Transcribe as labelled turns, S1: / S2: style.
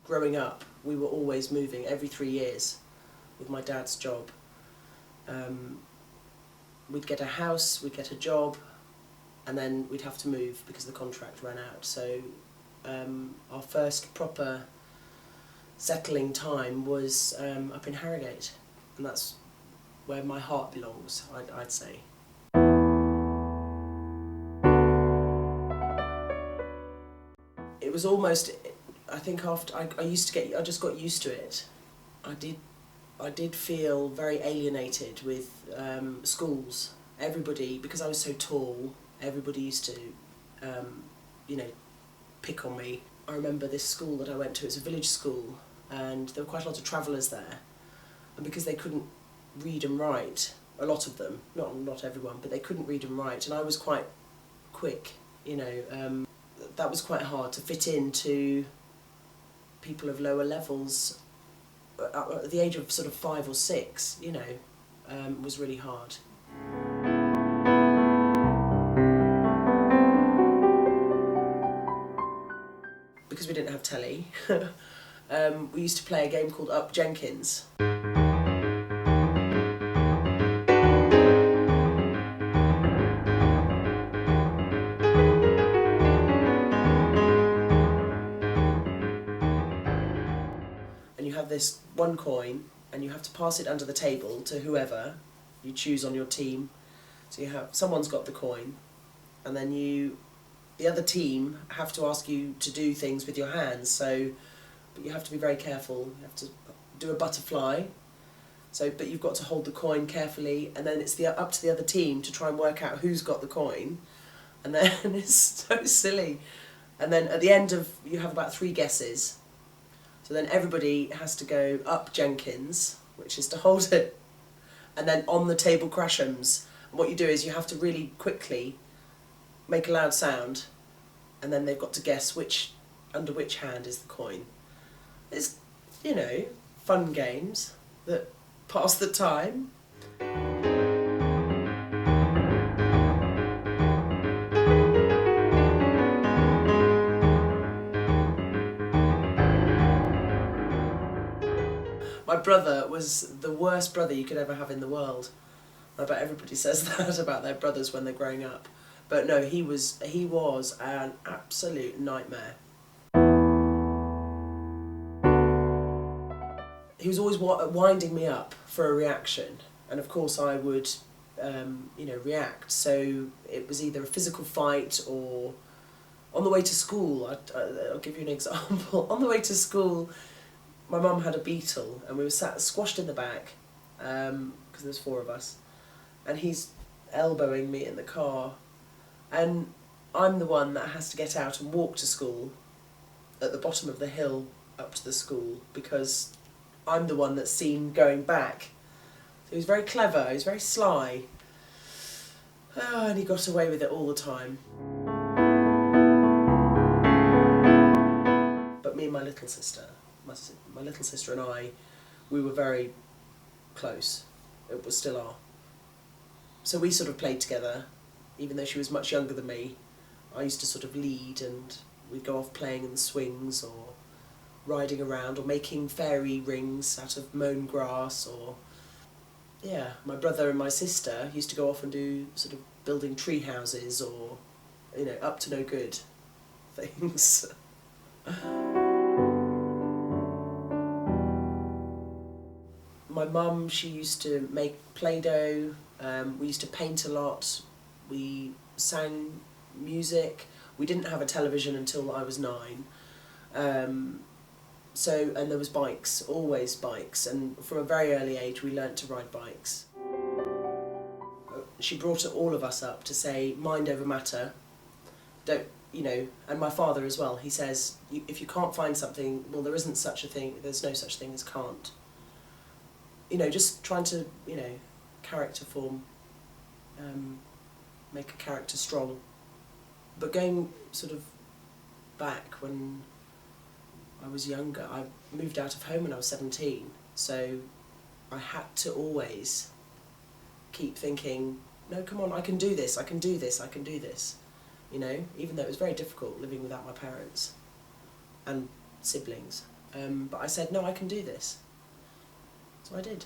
S1: growing up, we were always moving every 3 years with my dad's job. We'd get a house, we'd get a job, and then we'd have to move because the contract ran out. So our first proper settling time was up in Harrogate, and that's where my heart belongs, I'd say. It was almost, I think after I just got used to it. I did feel very alienated with schools. Everybody, because I was so tall, everybody used to, pick on me. I remember this school that I went to, it's a village school, and there were quite a lot of travellers there. And because they couldn't read and write, a lot of them, not everyone, but they couldn't read and write, and I was quite quick, that was quite hard to fit into people of lower levels. At the age of sort of 5 or 6, was really hard. Because we didn't have telly, we used to play a game called Up Jenkins. And you have this one coin, and you have to pass it under the table to whoever you choose on your team. So someone's got the coin, and then the other team have to ask you to do things with your hands. But you have to be very careful. You have to do a butterfly. But you've got to hold the coin carefully, and then it's up to the other team to try and work out who's got the coin. And then it's so silly. And then at the end you have about 3 guesses. So then everybody has to go up Jenkins, which is to hold it, and then on the table crashams. And what you do is you have to really quickly make a loud sound, and then they've got to guess under which hand is the coin. It's, fun games that pass the time. My brother was the worst brother you could ever have in the world. I bet everybody says that about their brothers when they're growing up. But no, he was an absolute nightmare. He was always winding me up for a reaction, and of course I would, react. So it was either a physical fight or on the way to school. I'll give you an example. On the way to school, my mum had a beetle, and we were sat squashed in the back, because there's 4 of us, and he's elbowing me in the car. And I'm the one that has to get out and walk to school at the bottom of the hill up to the school, because I'm the one that's seen going back. So he was very clever, he was very sly. Oh, and he got away with it all the time. But me and my little sister, my little sister and I, we were very close. It was still are. So we sort of played together. Even though she was much younger than me, I used to sort of lead, and we'd go off playing in the swings or riding around or making fairy rings out of mown grass. Or my brother and my sister used to go off and do sort of building tree houses or, up to no good things. My mum, she used to make Play-Doh, we used to paint a lot. We sang music. We didn't have a television until I was 9. And there was bikes, always bikes. And from a very early age, we learnt to ride bikes. She brought all of us up to say, mind over matter. Don't, and my father as well. He says, if you can't find something, well, there isn't such a thing. There's no such thing as can't. Just trying to, character form. Make a character strong. But going sort of back when I was younger, I moved out of home when I was 17, so I had to always keep thinking, no, come on, I can do this, I can do this, I can do this. Even though it was very difficult living without my parents and siblings. But I said, no, I can do this. So I did.